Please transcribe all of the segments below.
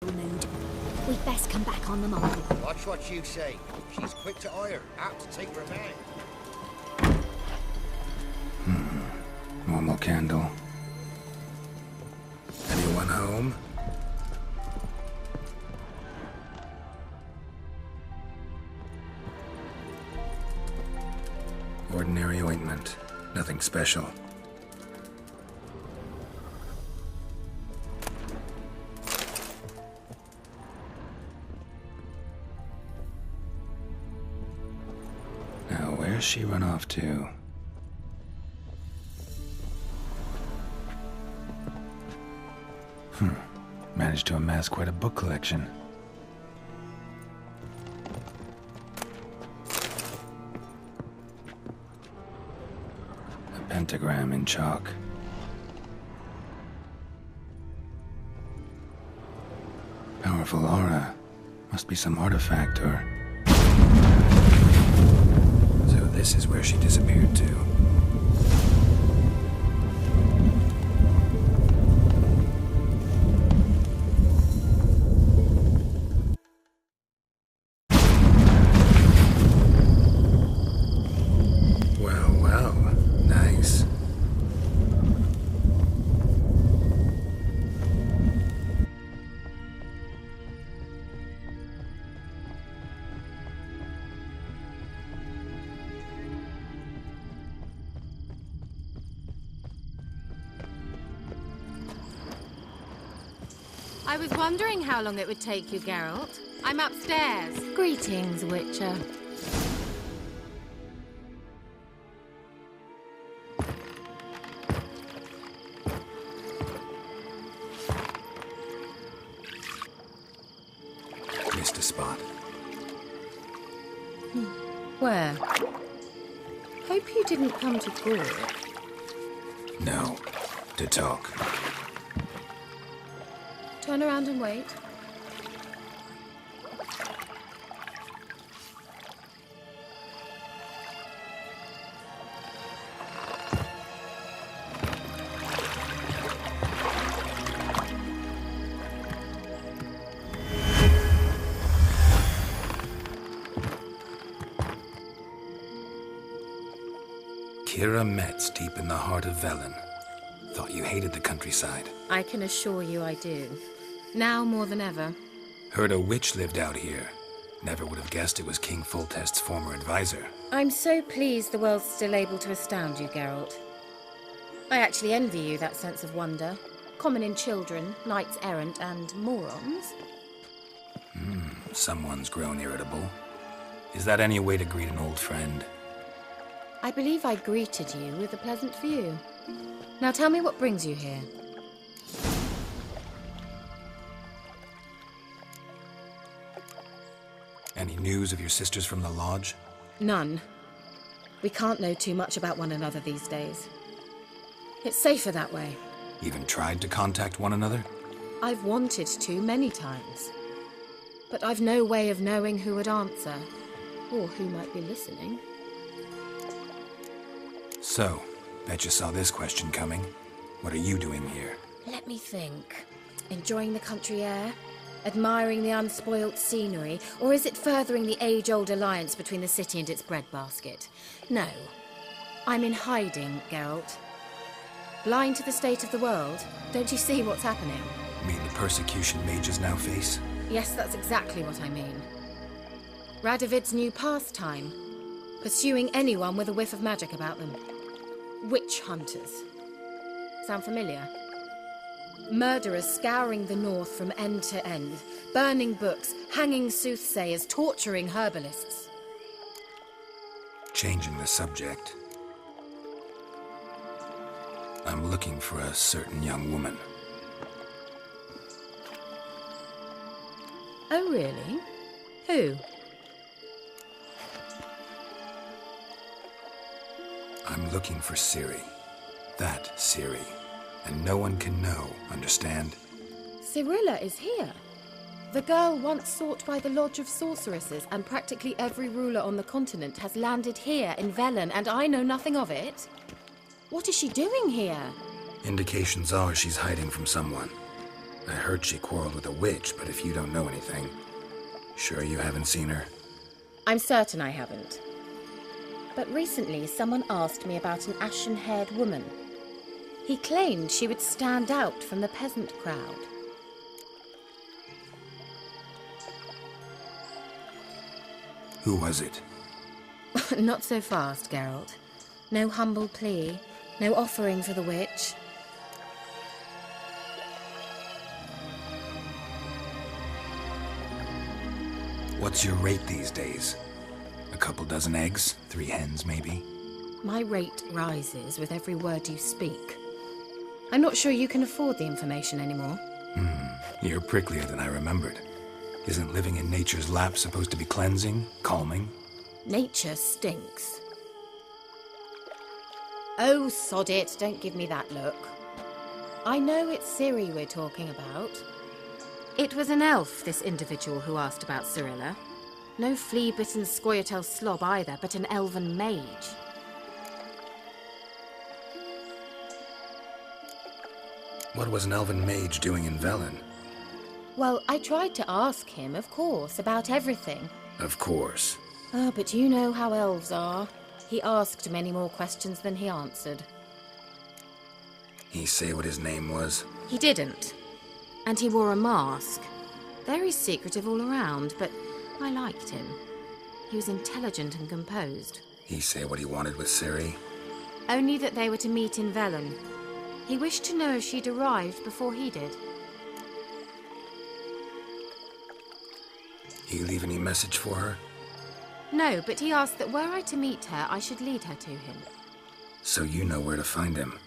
mood. We'd best come back on the Mongol. Watch what you say. She's quick to ire, apt to take revenge. Normal candle. Anyone home? Ordinary ointment. Nothing special. Now, where's she run off to? Managed to amass quite a book collection. A pentagram in chalk. Powerful aura. Must be some artifact or... So this is where she disappeared to. I was wondering how long it would take you, Geralt. I'm upstairs. Greetings, Witcher. Missed a spot. Where? Hope you didn't come to talk. No. To talk. Turn around and wait. Kira Metz, deep in the heart of Velen. Thought you hated the countryside. I can assure you I do. Now more than ever. Heard a witch lived out here. Never would have guessed it was King Foltest's former advisor. I'm so pleased the world's still able to astound you, Geralt. I actually envy you that sense of wonder. Common in children, knights errant, and morons. Someone's grown irritable. Is that any way to greet an old friend? I believe I greeted you with a pleasant view. Now tell me what brings you here. Any news of your sisters from the lodge? None. We can't know too much about one another these days. It's safer that way. Even tried to contact one another? I've wanted to many times. But I've no way of knowing who would answer, or who might be listening. So, bet you saw this question coming. What are you doing here? Let me think. Enjoying the country air? Admiring the unspoilt scenery? Or is it furthering the age-old alliance between the city and its breadbasket? No. I'm in hiding, Geralt. Blind to the state of the world? Don't you see what's happening? Mean the persecution mages now face? Yes, that's exactly what I mean. Radovid's new pastime. Pursuing anyone with a whiff of magic about them. Witch hunters. Sound familiar? Murderers scouring the north from end to end, burning books, hanging soothsayers, torturing herbalists. Changing the subject. I'm looking for a certain young woman. Oh, really? Who? I'm looking for Ciri. That Ciri. And no one can know, understand? Cirilla is here. The girl once sought by the Lodge of Sorceresses, and practically every ruler on the continent has landed here in Velen, and I know nothing of it. What is she doing here? Indications are she's hiding from someone. I heard she quarreled with a witch, but if you don't know anything, sure you haven't seen her? I'm certain I haven't. But recently someone asked me about an ashen-haired woman. He claimed she would stand out from the peasant crowd. Who was it? Not so fast, Geralt. No humble plea, no offering for the witch. What's your rate these days? A couple dozen eggs? 3 hens, maybe? My rate rises with every word you speak. I'm not sure you can afford the information anymore. You're pricklier than I remembered. Isn't living in nature's lap supposed to be cleansing, calming? Nature stinks. Oh, sod it, don't give me that look. I know it's Ciri we're talking about. It was an elf, this individual who asked about Cirilla. No flea-bitten Scoia'tael slob either, but an elven mage. What was an elven mage doing in Velen? Well, I tried to ask him, of course, about everything. Of course. Oh, but you know how elves are. He asked many more questions than he answered. He say what his name was? He didn't. And he wore a mask. Very secretive all around, but I liked him. He was intelligent and composed. He say what he wanted with Ciri? Only that they were to meet in Velen. He wished to know if she'd arrived before he did. He leave any message for her? No, but he asked that were I to meet her, I should lead her to him. So you know where to find him?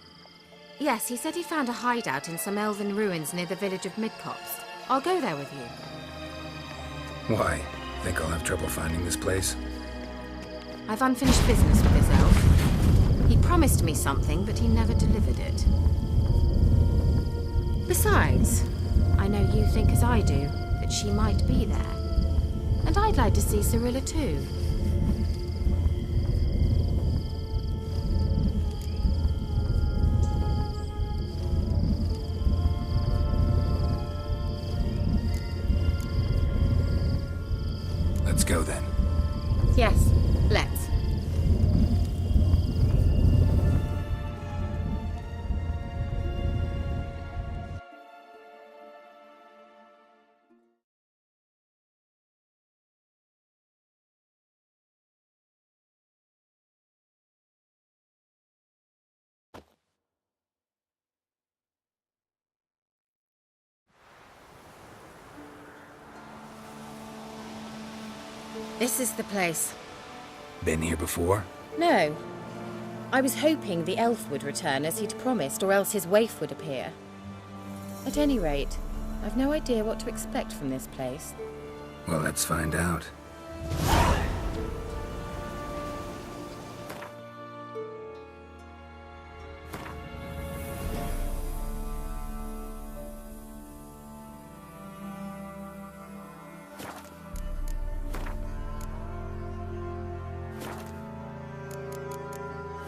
Yes, he said he found a hideout in some elven ruins near the village of Midcopse. I'll go there with you. Why? Think I'll have trouble finding this place? I've unfinished business with this elf. He promised me something, but he never delivered it. Besides, I know you think as I do, that she might be there. And I'd like to see Cirilla too. Let's go then. Yes, let's. This is the place. Been here before? No. I was hoping the elf would return as he'd promised, or else his waif would appear. At any rate, I've no idea what to expect from this place. Well, let's find out.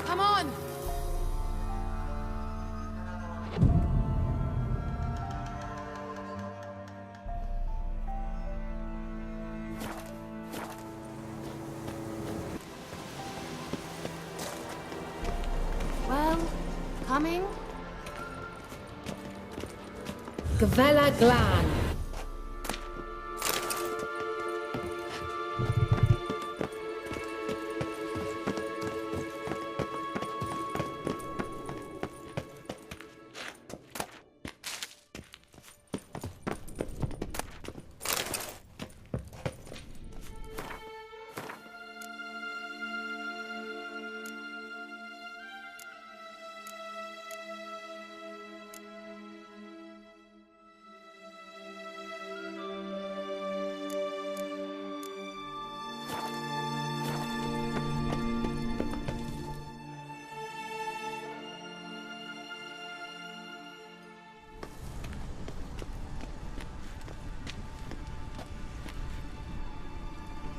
Come on! Well, coming? Gavella Glan.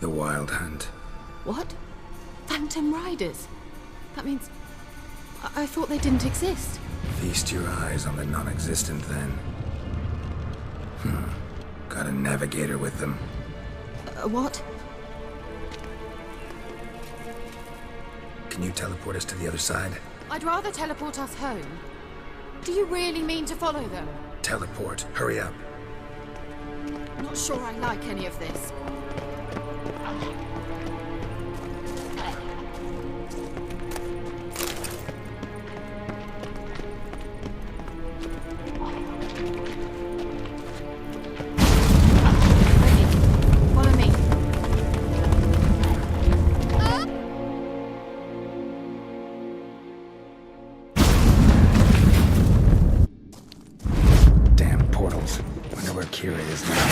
The Wild Hunt. What? Phantom Riders? That means... I thought they didn't exist. Feast your eyes on the non-existent then. Got a navigator with them. What? Can you teleport us to the other side? I'd rather teleport us home. Do you really mean to follow them? Teleport. Hurry up. Not sure I like any of this. Follow me. Damn portals. Wonder where Kira is now.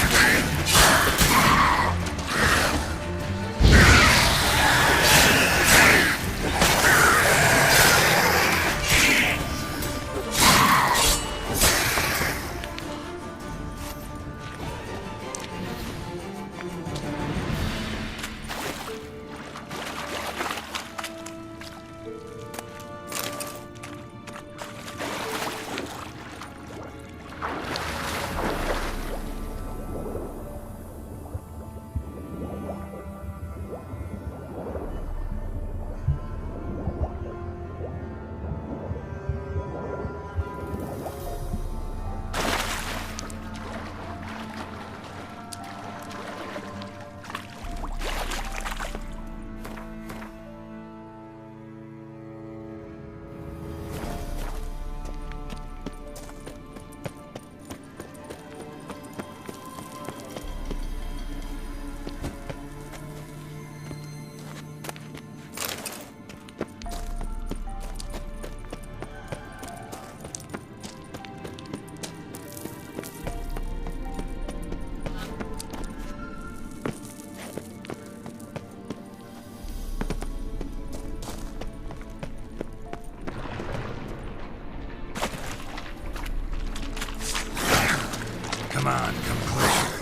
Come on, come closer.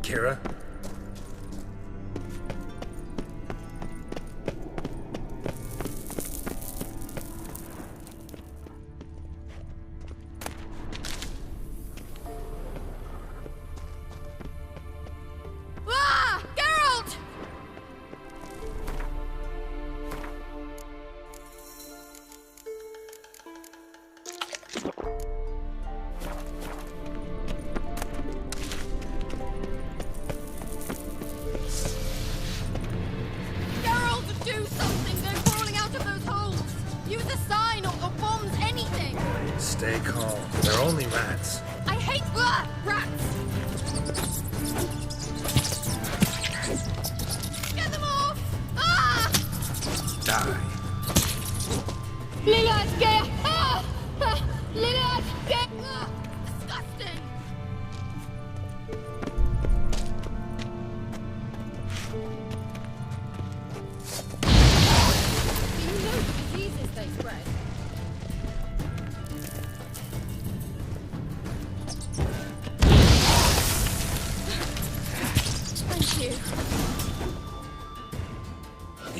Kira? Ah! Geralt! Geralt, do something! They're falling out of those holes! Use a sign or bombs, anything! Stay calm. They're only rats. I hate rats! Get them off! Ah! Die. Lila, Gaia! Ah!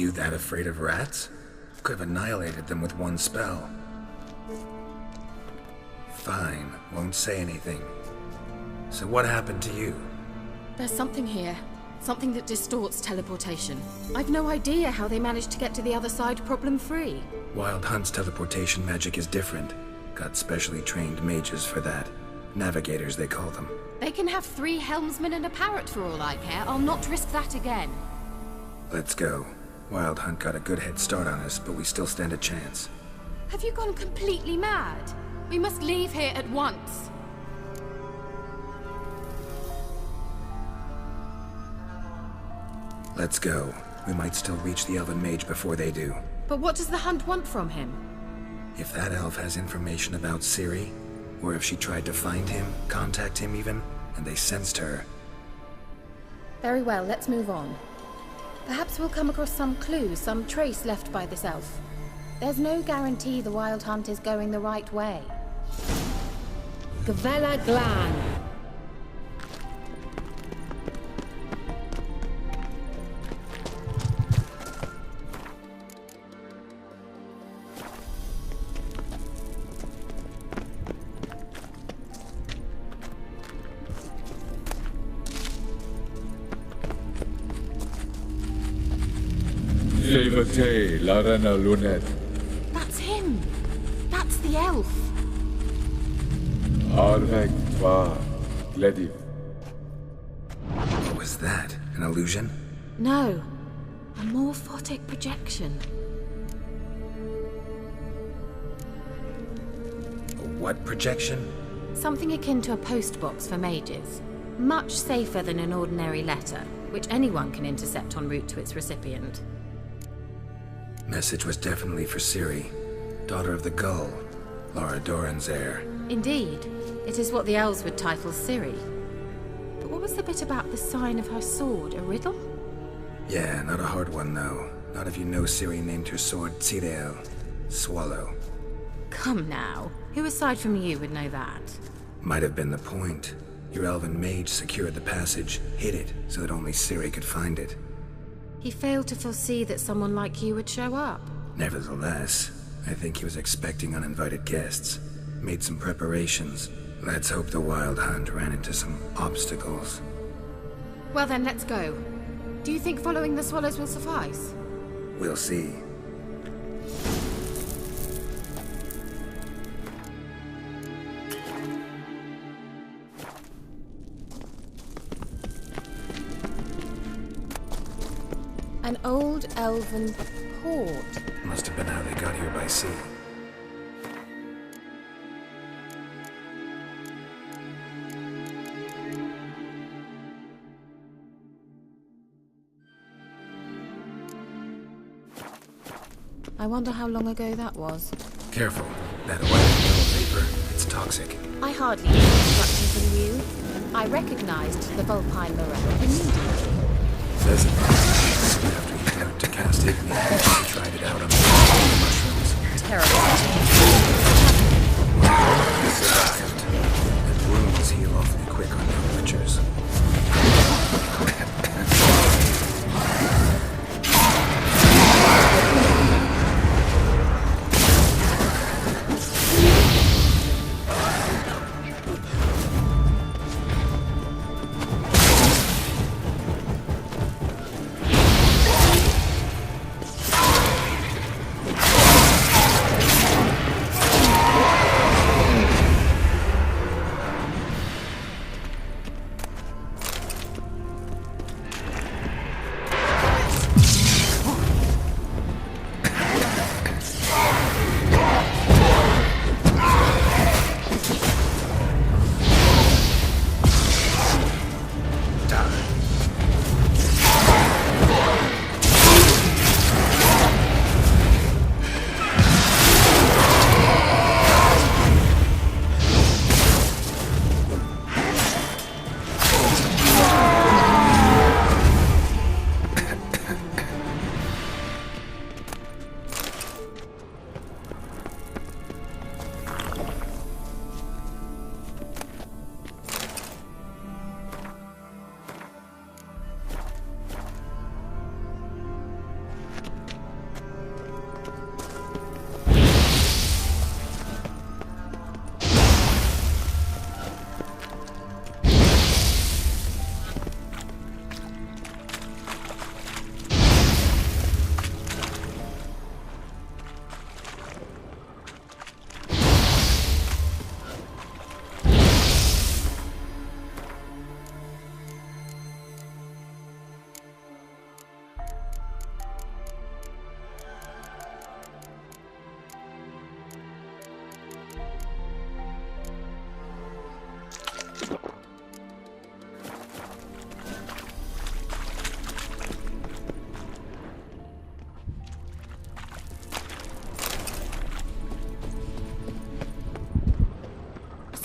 You that afraid of rats? Could have annihilated them with one spell. Fine, won't say anything. So what happened to you? There's something here. Something that distorts teleportation. I've no idea how they managed to get to the other side problem-free. Wild Hunt's teleportation magic is different. Got specially trained mages for that. Navigators, they call them. They can have 3 helmsmen and a parrot for all I care. I'll not risk that again. Let's go. Wild Hunt got a good head start on us, but we still stand a chance. Have you gone completely mad? We must leave here at once. Let's go. We might still reach the Elven Mage before they do. But what does the Hunt want from him? If that elf has information about Ciri, or if she tried to find him, contact him even, and they sensed her... Very well, let's move on. Perhaps we'll come across some clue, some trace left by this elf. There's no guarantee the Wild Hunt is going the right way. Gavella Glan. Larana Lunet. That's him! That's the elf! Arvek Tva Glediv. What was that? An illusion? No. A morphotic projection. A what projection? Something akin to a postbox for mages. Much safer than an ordinary letter, which anyone can intercept en route to its recipient. Message was definitely for Ciri, daughter of the Gull, Lara Doran's heir. Indeed. It is what the elves would title Ciri. But what was the bit about the sign of her sword? A riddle? Yeah, not a hard one though. Not if you know Ciri named her sword Tsirel, Swallow. Come now. Who aside from you would know that? Might have been the point. Your elven mage secured the passage, hid it, so that only Ciri could find it. He failed to foresee that someone like you would show up. Nevertheless, I think he was expecting uninvited guests. Made some preparations. Let's hope the Wild Hunt ran into some obstacles. Well then, let's go. Do you think following the swallows will suffice? We'll see. An old elven port. Must have been how they got here by sea. I wonder how long ago that was. Careful. That oil vapor, it's toxic. I hardly need instructions from you. I recognized the Vulpine morel immediately. Says it. After he attempted to cast it, he tried it out on the mushrooms. Terrible. He survived. And wounds heal awfully quick on young witchers.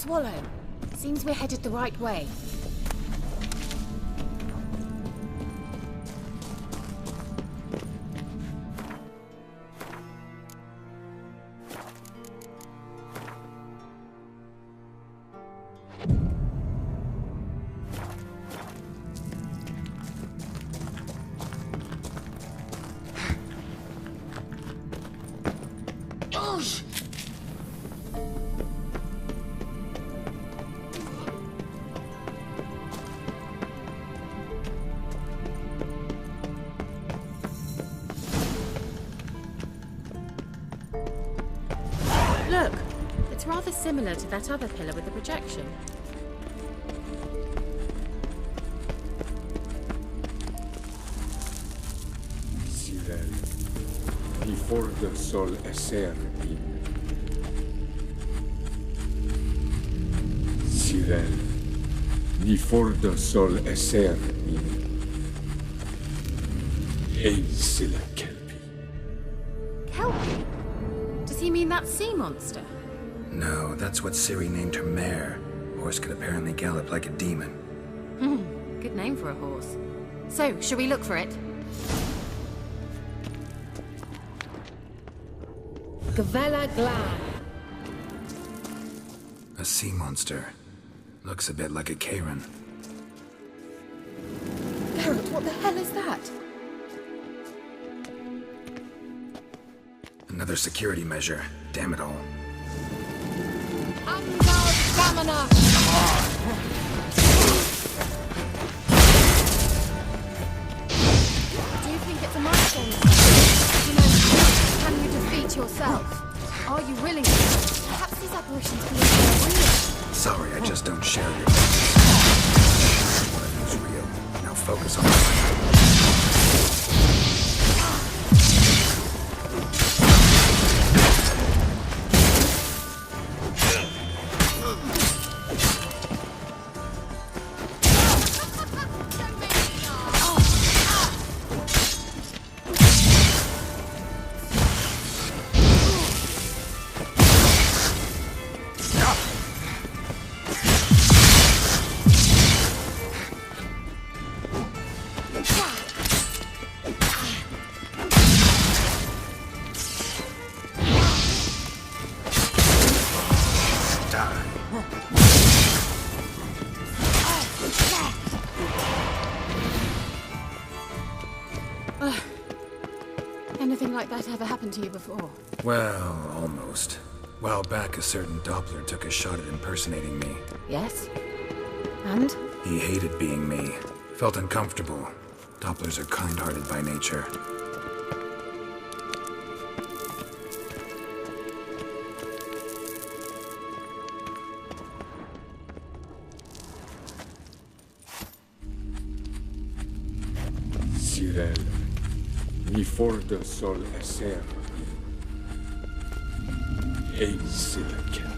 swallow. Seems we're headed the right way. Look, it's rather similar to that other pillar with the projection. Cyril, before the sol esser in. Cyril, before the sol esser in. Ein silla kelpi. Kelpie? Does he mean that sea monster? No, that's what Ciri named her mare. Horse could apparently gallop like a demon. Good name for a horse. So, shall we look for it? Gavella Glan. A sea monster. Looks a bit like a Karen. Geralt, what the hell is that? Another security measure. Damn it all. Stamina! Do you think it's a milestone? You know, can you defeat yourself? Are you willing to? Perhaps these apparitions believe they're real. Sorry, I just don't share your... One of them's real. Now focus on the... Anything like that ever happened to you before? Well, almost. While back, a certain Doppler took a shot at impersonating me. Yes? And? He hated being me. Felt uncomfortable. Dopplers are kind-hearted by nature. Cyril, before the sol esser in. Ein silla kelpi.